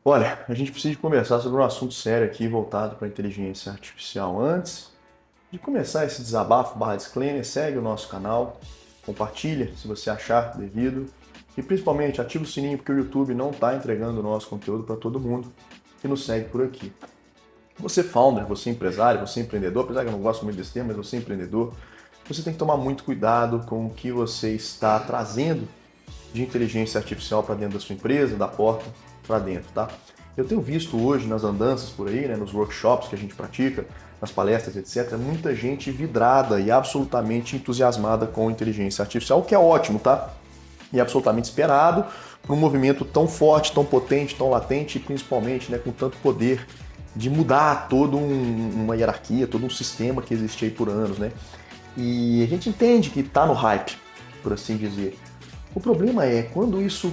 Olha, a gente precisa conversar sobre um assunto sério aqui voltado para a inteligência artificial. Antes de começar esse desabafo barra disclaimer, segue o nosso canal, compartilha se você achar devido e principalmente ativa o sininho porque o YouTube não está entregando o nosso conteúdo para todo mundo que nos segue por aqui. Você founder, você empresário, você empreendedor, apesar que eu não gosto muito desse termo, mas você empreendedor, você tem que tomar muito cuidado com o que você está trazendo de inteligência artificial para dentro da sua empresa, da porta para dentro, tá? Eu tenho visto hoje nas andanças por aí, né, nos workshops que a gente pratica, nas palestras, etc., muita gente vidrada e absolutamente entusiasmada com inteligência artificial, o que é ótimo, tá? E é absolutamente esperado para um movimento tão forte, tão potente, tão latente e principalmente, né, com tanto poder de mudar toda uma hierarquia, todo um sistema que existia aí por anos, né? E a gente entende que está no hype, por assim dizer. O problema é quando isso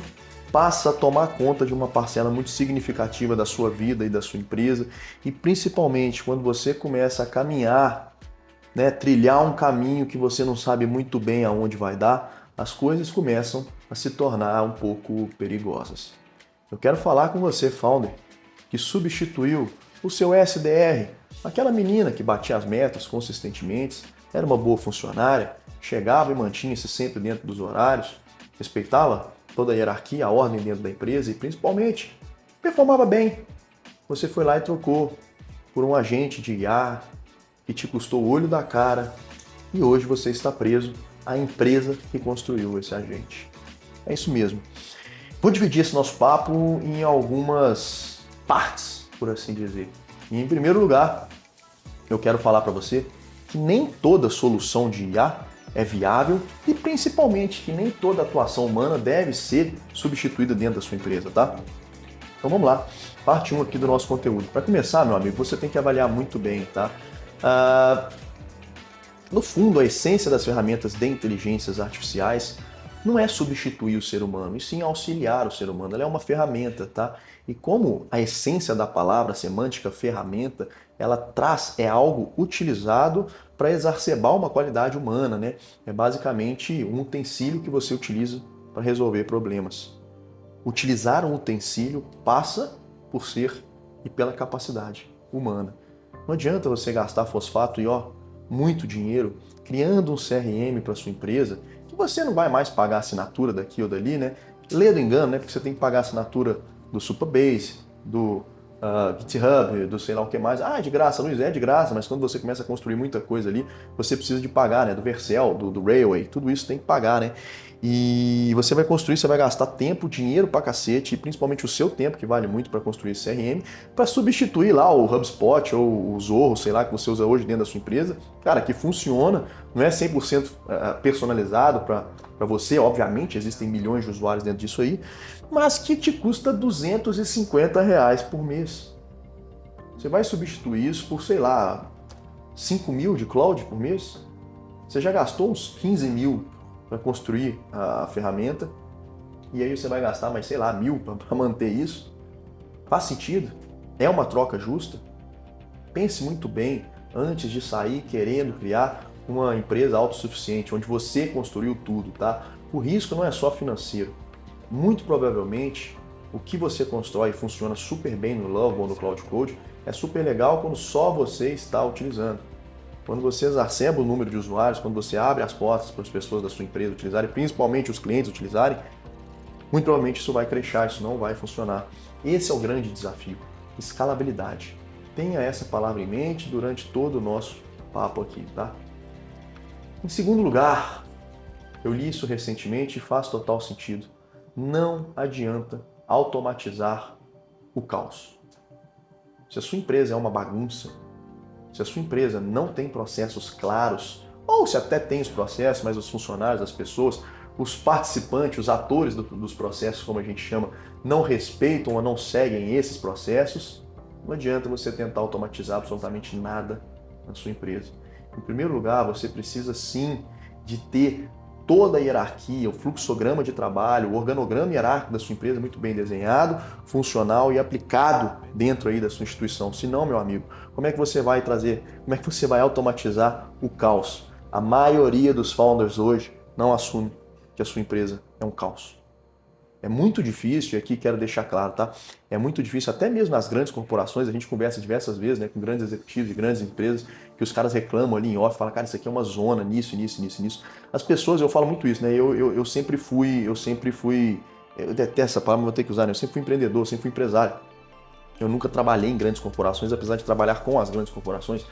passa a tomar conta de uma parcela muito significativa da sua vida e da sua empresa, e principalmente quando você começa a caminhar, né, trilhar um caminho que você não sabe muito bem aonde vai dar, as coisas começam a se tornar um pouco perigosas. Eu quero falar com você, founder, que substituiu o seu SDR, aquela menina que batia as metas consistentemente, era uma boa funcionária, chegava e mantinha-se sempre dentro dos horários, respeitava toda a hierarquia, a ordem dentro da empresa e principalmente performava bem. Você foi lá e trocou por um agente de IA que te custou o olho da cara e hoje você está preso à empresa que construiu esse agente. É isso mesmo. Vou dividir esse nosso papo em algumas partes, por assim dizer. E em primeiro lugar, eu quero falar para você que nem toda solução de IA é viável e principalmente que nem toda atuação humana deve ser substituída dentro da sua empresa, tá? Então vamos lá, parte 1 aqui do nosso conteúdo. Para começar, meu amigo, você tem que avaliar muito bem, tá? No fundo, a essência das ferramentas de inteligências artificiais não é substituir o ser humano, e sim auxiliar o ser humano. Ela é uma ferramenta, tá? E como a essência da palavra, a semântica ferramenta, ela traz, é algo utilizado para exacerbar uma qualidade humana, né? É basicamente um utensílio que você utiliza para resolver problemas. Utilizar um utensílio passa por ser e pela capacidade humana. Não adianta você gastar fosfato e muito dinheiro criando um CRM para sua empresa que você não vai mais pagar a assinatura daqui ou dali, né? Lê do engano, né? Porque você tem que pagar a assinatura do Supabase, do GitHub, do sei lá o que mais. Ah, é de graça, Luiz, é de graça, mas quando você começa a construir muita coisa ali, você precisa de pagar, né? Do Vercel, do Railway, tudo isso tem que pagar, né? E você vai construir, você vai gastar tempo, dinheiro pra cacete, e principalmente o seu tempo, que vale muito para construir esse CRM, para substituir lá o HubSpot ou o Zorro, sei lá, que você usa hoje dentro da sua empresa. Cara, que funciona, não é 100% personalizado para você, obviamente, existem milhões de usuários dentro disso aí, mas que te custa R$ 250 por mês. Você vai substituir isso por, sei lá, 5 mil de cloud por mês? Você já gastou uns 15 mil para construir a ferramenta e aí você vai gastar mais, sei lá, 1.000 para manter isso? Faz sentido? É uma troca justa? Pense muito bem antes de sair querendo criar uma empresa autossuficiente, onde você construiu tudo, tá? O risco não é só financeiro. Muito provavelmente, o que você constrói funciona super bem no Love ou no Cloud Code é super legal quando só você está utilizando. Quando você exacerba o número de usuários, quando você abre as portas para as pessoas da sua empresa utilizarem, principalmente os clientes utilizarem, muito provavelmente isso vai crashar, isso não vai funcionar. Esse é o grande desafio, escalabilidade. Tenha essa palavra em mente durante todo o nosso papo aqui, tá? Em segundo lugar, eu li isso recentemente e faz total sentido. Não adianta automatizar o caos. Se a sua empresa é uma bagunça, se a sua empresa não tem processos claros, ou se até tem os processos, mas os funcionários, as pessoas, os participantes, os atores dos processos, como a gente chama, não respeitam ou não seguem esses processos, não adianta você tentar automatizar absolutamente nada na sua empresa. Em primeiro lugar, você precisa sim de ter toda a hierarquia, o fluxograma de trabalho, o organograma hierárquico da sua empresa muito bem desenhado, funcional e aplicado dentro aí da sua instituição. Se não, meu amigo, como é que você vai trazer, como é que você vai automatizar o caos? A maioria dos founders hoje não assume que a sua empresa é um caos. É muito difícil, e aqui quero deixar claro, tá? É muito difícil, até mesmo nas grandes corporações, a gente conversa diversas vezes, né, com grandes executivos de grandes empresas, que os caras reclamam ali em off, falam, cara, isso aqui é uma zona, nisso, nisso, nisso, nisso. As pessoas, eu falo muito isso, né? Eu sempre fui, eu detesto essa palavra, vou ter que usar, né? Eu sempre fui empreendedor, sempre fui empresário. Eu nunca trabalhei em grandes corporações, apesar de trabalhar com as grandes corporações,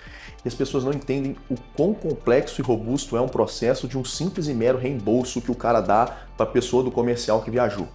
e as pessoas não entendem o quão complexo e robusto é um processo de um simples e mero reembolso que o cara dá para a pessoa do comercial que viajou.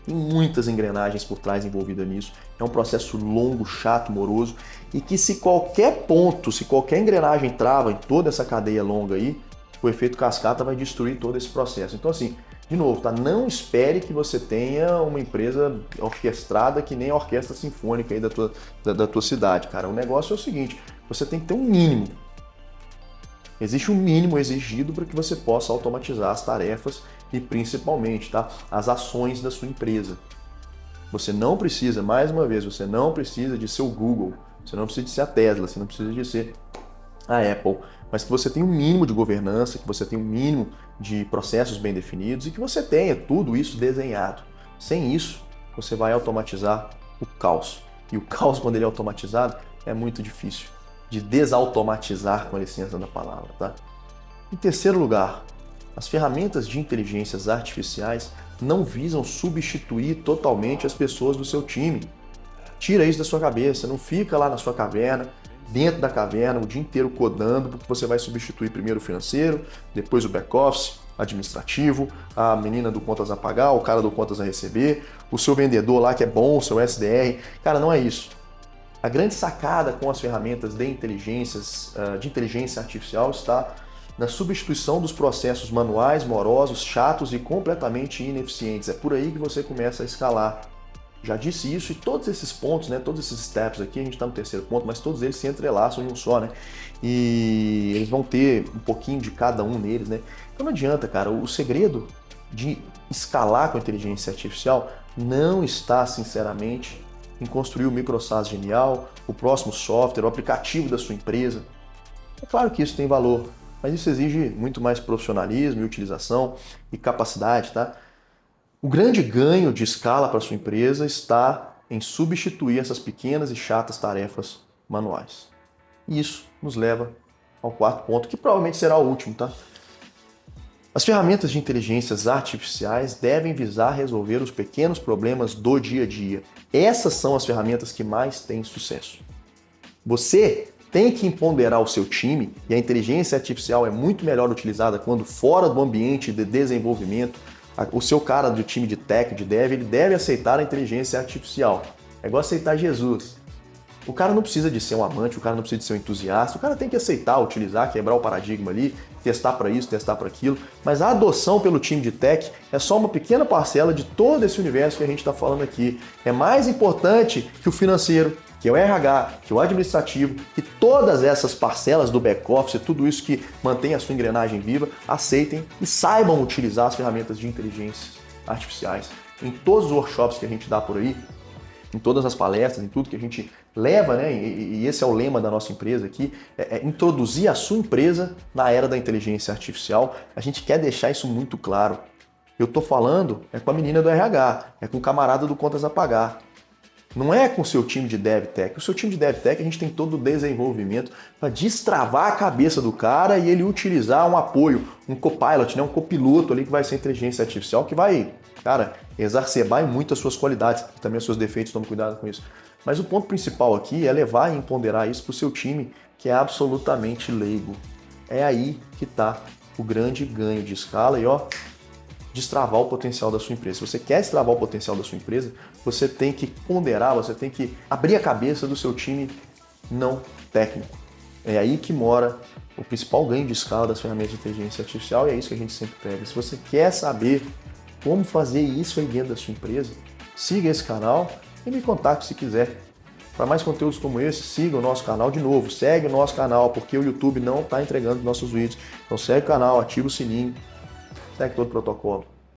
Tem muitas engrenagens por trás envolvidas nisso, é um processo longo, chato, moroso, e que se qualquer ponto, se qualquer engrenagem trava em toda essa cadeia longa aí, o efeito cascata vai destruir todo esse processo. Então assim, de novo, tá? Não espere que você tenha uma empresa orquestrada que nem a orquestra sinfônica aí da tua cidade, cara. O negócio é o seguinte, você tem que ter um mínimo. Existe um mínimo exigido para que você possa automatizar as tarefas e principalmente, tá? As ações da sua empresa. Você não precisa, mais uma vez, você não precisa de ser o Google, você não precisa de ser a Tesla, você não precisa de ser a Apple, mas que você tenha um mínimo de governança, que você tenha um mínimo de processos bem definidos e que você tenha tudo isso desenhado. Sem isso, você vai automatizar o caos. E o caos, quando ele é automatizado, é muito difícil de desautomatizar, com a licença da palavra, tá? Em terceiro lugar, as ferramentas de inteligências artificiais não visam substituir totalmente as pessoas do seu time. Tira isso da sua cabeça, não fica lá na sua caverna, dentro da caverna, o dia inteiro codando, porque você vai substituir primeiro o financeiro, depois o back-office, administrativo, a menina do contas a pagar, o cara do contas a receber, o seu vendedor lá que é bom, o seu SDR. Cara, não é isso. A grande sacada com as ferramentas de inteligência artificial está na substituição dos processos manuais, morosos, chatos e completamente ineficientes. É por aí que você começa a escalar. Já disse isso e todos esses pontos, né, todos esses steps aqui, a gente está no terceiro ponto, mas todos eles se entrelaçam em um só, né? E eles vão ter um pouquinho de cada um neles, né? Então não adianta, cara, o segredo de escalar com a inteligência artificial não está, sinceramente, em construir o microsas genial, o próximo software, o aplicativo da sua empresa. É claro que isso tem valor, mas isso exige muito mais profissionalismo e utilização e capacidade, tá? O grande ganho de escala para a sua empresa está em substituir essas pequenas e chatas tarefas manuais. E isso nos leva ao quarto ponto, que provavelmente será o último, tá? As ferramentas de inteligências artificiais devem visar resolver os pequenos problemas do dia a dia. Essas são as ferramentas que mais têm sucesso. Você tem que empoderar o seu time, e a inteligência artificial é muito melhor utilizada quando fora do ambiente de desenvolvimento. O seu cara do time de tech, de dev, ele deve aceitar a inteligência artificial. É igual aceitar Jesus. O cara não precisa de ser um amante, o cara não precisa de ser um entusiasta, o cara tem que aceitar, utilizar, quebrar o paradigma ali, testar para isso, testar para aquilo, mas a adoção pelo time de tech é só uma pequena parcela de todo esse universo que a gente está falando aqui. É mais importante que o financeiro, que o RH, que o administrativo, que todas essas parcelas do back-office, tudo isso que mantém a sua engrenagem viva, aceitem e saibam utilizar as ferramentas de inteligência artificiais. Em todos os workshops que a gente dá por aí, em todas as palestras, em tudo que a gente leva, né? E esse é o lema da nossa empresa aqui, é introduzir a sua empresa na era da inteligência artificial. A gente quer deixar isso muito claro. Eu estou falando com a menina do RH, é com o camarada do contas a pagar. Não é com o seu time de DevTech. O seu time de DevTech, a gente tem todo o desenvolvimento para destravar a cabeça do cara e ele utilizar um apoio, um copilot, né? Um copiloto ali que vai ser inteligência artificial, que vai, cara, exacerbar muito as suas qualidades e também os seus defeitos, tome cuidado com isso. Mas o ponto principal aqui é levar e empoderar isso para o seu time, que é absolutamente leigo. É aí que está o grande ganho de escala e, ó, destravar o potencial da sua empresa. Se você quer destravar o potencial da sua empresa, você tem que ponderar, você tem que abrir a cabeça do seu time não técnico. É aí que mora o principal ganho de escala das ferramentas de inteligência artificial e é isso que a gente sempre pega. Se você quer saber como fazer isso aí dentro da sua empresa, siga esse canal e me contacte se quiser. Para mais conteúdos como esse, siga o nosso canal de novo, segue o nosso canal, porque o YouTube não está entregando nossos vídeos. Então segue o canal, ativa o sininho, segue todo o protocolo.